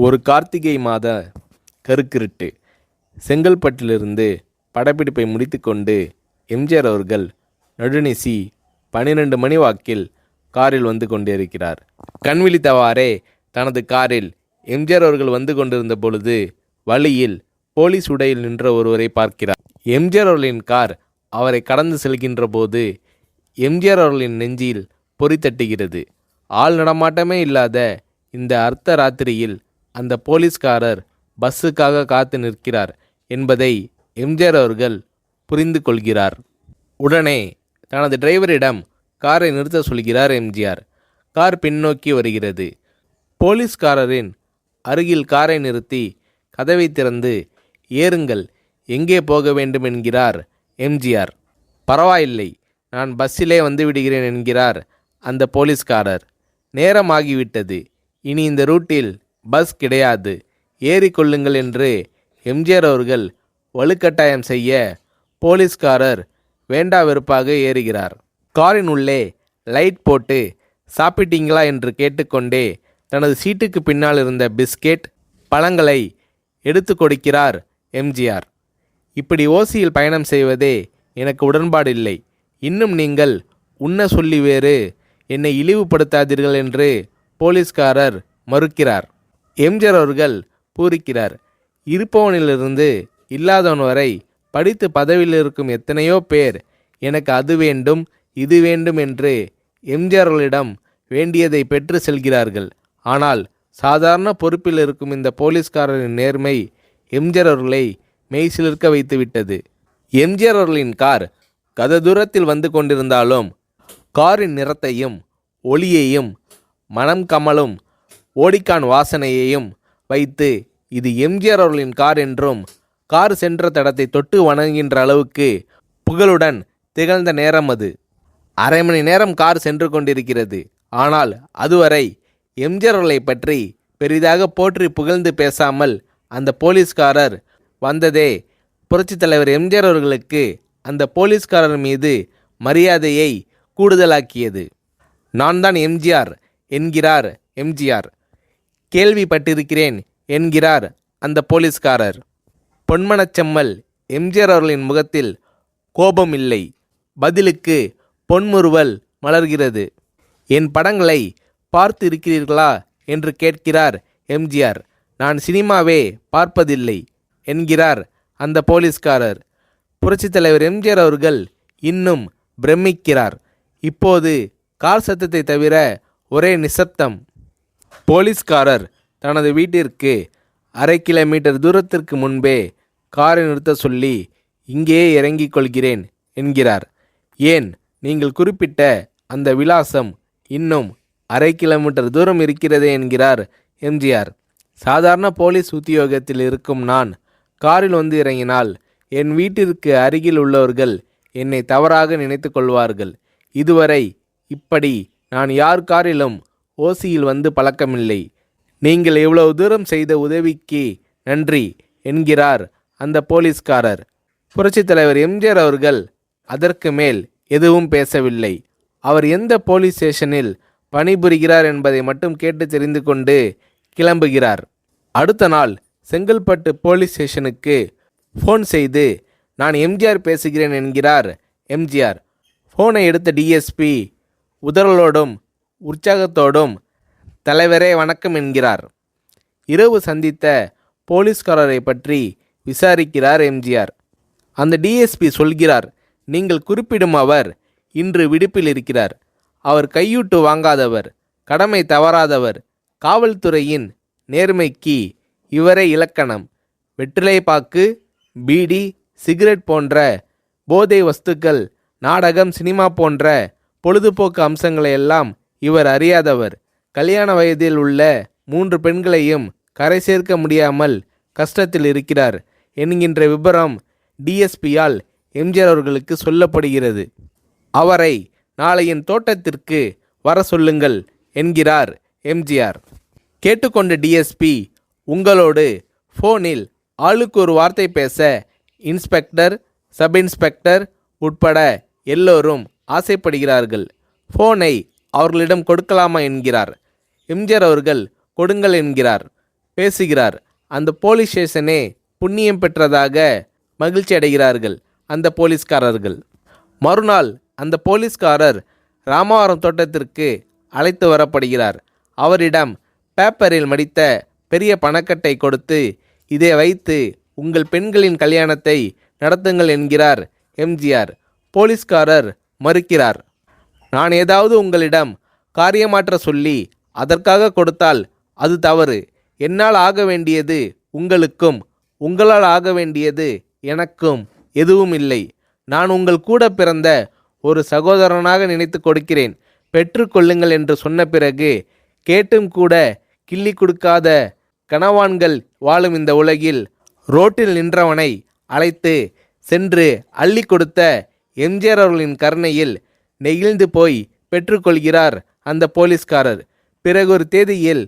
ஒரு கார்த்திகை மாத கருக்கிருட்டு. செங்கல்பட்டிலிருந்து படப்பிடிப்பை முடித்துக்கொண்டு எம்ஜிஆர் அவர்கள் நடுநிசி 12 மணி வாக்கில் காரில் வந்து கொண்டிருக்கிறார். கண் விழித்தவாறே தனது காரில் எம்ஜிஆர் அவர்கள் வந்து கொண்டிருந்த பொழுது வழியில் போலீஸ் உடையில் நின்ற ஒருவரை பார்க்கிறார். எம்ஜிஆர் அவர்களின் கார் அவரை கடந்து செல்கின்ற போது எம்ஜிஆர் அவர்களின் நெஞ்சில் பொறி தட்டுகிறது. ஆள் நடமாட்டமே இல்லாத இந்த அர்த்த ராத்திரியில் அந்த போலீஸ்காரர் பஸ்ஸுக்காக காத்து நிற்கிறார் என்பதை எம்ஜிஆர் அவர்கள் புரிந்து கொள்கிறார். உடனே தனது டிரைவரிடம் காரை நிறுத்த சொல்கிறார் எம்ஜிஆர். கார் பின்னோக்கி வருகிறது. போலீஸ்காரரின் அருகில் காரை நிறுத்தி கதவை திறந்து ஏறுங்கள், எங்கே போக வேண்டும் என்கிறார் எம்ஜிஆர். பரவாயில்லை, நான் பஸ்ஸிலே வந்து விடுகிறேன் என்கிறார் அந்த போலீஸ்காரர். நேரமாகிவிட்டது, இனி இந்த ரூட்டில் பஸ் கிடையாது, ஏறிக்கொள்ளுங்கள் என்று எம்ஜிஆர் அவர்கள் வலுக்கட்டாயம் செய்ய போலீஸ்காரர் வேண்டா வெறுப்பாக ஏறுகிறார். காரின் உள்ளே லைட் போட்டு சாப்பிட்டீங்களா என்று கேட்டுக்கொண்டே தனது சீட்டுக்கு பின்னால் இருந்த பிஸ்கெட் பழங்களை எடுத்து கொடுக்கிறார் எம்ஜிஆர். இப்படி ஓசியில் பயணம் செய்வதே எனக்கு உடன்பாடில்லை. இன்னும் நீங்கள் உண்ண சொல்லி வேறு என்னை இழிவுபடுத்தாதீர்கள் என்று போலீஸ்காரர் மறுக்கிறார். எம்ஜிஆர் அவர்கள் பூரிக்கிறார். இருப்பவனிலிருந்து இல்லாதவன் வரை படித்து பதவியில் இருக்கும் எத்தனையோ பேர் எனக்கு அது வேண்டும் இது வேண்டும் என்று எம்ஜிஆர் அவர்களிடம் வேண்டியதை பெற்று செல்கிறார்கள். ஆனால் சாதாரண பொறுப்பில் இருக்கும் இந்த போலீஸ்காரரின் நேர்மை எம்ஜிஆர் அவர்களை மெய்சிலிர்க்க வைத்துவிட்டது. எம்ஜிஆர் அவர்களின் கார் கத தூரத்தில் வந்து கொண்டிருந்தாலும் காரின் நிறத்தையும் ஒளியையும் மனம் கமலும் ஓடிக்கான் வாசனையையும் வைத்து இது எம்ஜிஆர் அவர்களின் கார் என்றும் கார் சென்ற தடத்தை தொட்டு வணங்குகின்ற அளவுக்கு புகழுடன் திகழ்ந்த நேரம் அது. அரை மணி நேரம் கார் சென்று கொண்டிருக்கிறது. ஆனால் அதுவரை எம்ஜிஆர் அவர்களை பற்றி பெரிதாக போற்றி புகழ்ந்து பேசாமல் அந்த போலீஸ்காரர் வந்ததே புரட்சித் தலைவர் எம்ஜிஆர் அவர்களுக்கு அந்த போலீஸ்காரர் மீது மரியாதையை கூடுதலாக்கியது. நான் தான் எம்ஜிஆர் என்கிறார் எம்ஜிஆர். கேள்விப்பட்டிருக்கிறேன் என்கிறார் அந்த போலீஸ்காரர். பொன்மனச்செம்மல் எம்ஜிஆர் அவர்களின் முகத்தில் கோபம் இல்லை, பதிலுக்கு பொன்முறுவல் மலர்கிறது. என் படங்களை பார்த்து இருக்கிறீர்களா என்று கேட்கிறார் எம்ஜிஆர். நான் சினிமாவே பார்ப்பதில்லை என்கிறார் அந்த போலீஸ்காரர். புரட்சித் தலைவர் எம்ஜிஆர் அவர்கள் இன்னும் பிரமிக்கிறார். இப்போது கார் சத்தத்தை தவிர ஒரே நிசப்தம். போலீஸ்காரர் தனது வீட்டிற்கு 1/2 கிலோமீட்டர் தூரத்திற்கு முன்பே காரை நிறுத்த சொல்லி இங்கேயே இறங்கிக் கொள்கிறேன் என்கிறார். ஏன், நீங்கள் குறிப்பிட்ட அந்த விலாசம் இன்னும் 1/2 கிலோமீட்டர் தூரம் இருக்கிறதே என்கிறார் எம்ஜிஆர். சாதாரண போலீஸ் உத்தியோகத்தில் இருக்கும் நான் காரில் வந்து இறங்கினால் என் வீட்டிற்கு அருகில் உள்ளவர்கள் என்னை தவறாக நினைத்து கொள்வார்கள். இதுவரை இப்படி நான் யார் காரிலும் ஓசியில் வந்து பழக்கமில்லை. நீங்கள் இவ்வளவு தூரம் செய்த உதவிக்கு நன்றி என்கிறார் அந்த போலீஸ்காரர். புரட்சித் தலைவர் எம்ஜிஆர் அவர்கள் அதற்கு மேல் எதுவும் பேசவில்லை. அவர் எந்த போலீஸ் ஸ்டேஷனில் பணிபுரிகிறார் என்பதை மட்டும் கேட்டு தெரிந்து கொண்டு கிளம்புகிறார். அடுத்த நாள் செங்கல்பட்டு போலீஸ் ஸ்டேஷனுக்கு ஃபோன் செய்து நான் எம்ஜிஆர் பேசுகிறேன் என்கிறார் எம்ஜிஆர். ஃபோனை எடுத்த டிஎஸ்பி உதறலோடும் உற்சாகத்தோடும் தலைவரே வணக்கம் என்கிறார். இரவு சந்தித்த போலீஸ்காரரை பற்றி விசாரிக்கிறார் எம்ஜிஆர். அந்த டிஎஸ்பி சொல்கிறார், நீங்கள் குறிப்பிடும் அவர் இன்று விடுப்பில் இருக்கிறார். அவர் கையூட்டு வாங்காதவர், கடமை தவறாதவர், காவல்துறையின் நேர்மைக்கு இவரே இலக்கணம். வெற்றிலை பாக்கு, பீடி, சிகரெட் போன்ற போதை வஸ்துக்கள், நாடகம், சினிமா போன்ற பொழுதுபோக்கு அம்சங்களையெல்லாம் இவர் அறியாதவர். கல்யாண வயதில் உள்ள 3 பெண்களையும் கரை சேர்க்க முடியாமல் கஷ்டத்தில் இருக்கிறார் என்கின்ற விபரம் டிஎஸ்பியால் எம்ஜிஆர் அவர்களுக்கு சொல்லப்படுகிறது. அவரை நாளை என் தோட்டத்திற்கு வர சொல்லுங்கள் என்கிறார் எம்ஜிஆர். கேட்டுக்கொண்ட டிஎஸ்பி உங்களோடு ஃபோனில் ஆளுக்கு ஒரு வார்த்தை பேச இன்ஸ்பெக்டர், சப் இன்ஸ்பெக்டர் உட்பட எல்லோரும் ஆசைப்படுகிறார்கள். ஃபோனை அவர்களிடம் கொடுக்கலாமா என்கிறார். எம்ஜிஆர் அவர்கள் கொடுங்கள் என்கிறார். பேசுகிறார். அந்த போலீஸ் ஸ்டேஷனே புண்ணியம் பெற்றதாக மகிழ்ச்சி அடைகிறார்கள் அந்த போலீஸ்காரர்கள். மறுநாள் அந்த போலீஸ்காரர் ராமவரம் தோட்டத்திற்கு அழைத்து வரப்படுகிறார். அவரிடம் பேப்பரில் மடித்த பெரிய பணக்கட்டை கொடுத்து, இதை வைத்து உங்கள் பெண்களின் கல்யாணத்தை நடத்துங்கள் என்கிறார் எம்ஜிஆர். போலீஸ்காரர் மறுக்கிறார். நான் ஏதாவது உங்களிடம் காரியமாற்ற சொல்லி அதற்காக கொடுத்தால் அது தவறு. என்னால் ஆக வேண்டியது உங்களுக்கும், உங்களால் ஆக வேண்டியது எனக்கும் எதுவும் இல்லை. நான் உங்கள் கூட பிறந்த ஒரு சகோதரனாக நினைத்து கொடுக்கிறேன், பெற்றுக்கொள்ளுங்கள் என்று சொன்ன பிறகு கேட்டும் கூட கிள்ளி கொடுக்காத கனவான்கள் வாழும் இந்த உலகில் ரோட்டில் நின்றவனை அழைத்து சென்று அள்ளி கொடுத்த எம்ஜிஆர் அவர்களின் கருணையில் நெகிழ்ந்து போய் பெற்றுக்கொள்கிறார் அந்த போலீஸ்காரர். பிறகு ஒரு தேதியில்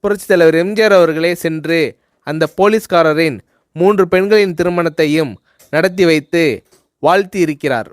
புரட்சித் தலைவர் எம்ஜிஆர் அவர்களே சென்று அந்த போலீஸ்காரரின் 3 பெண்களின் திருமணத்தையும் நடத்தி வைத்து வாழ்த்தி இருக்கிறார்.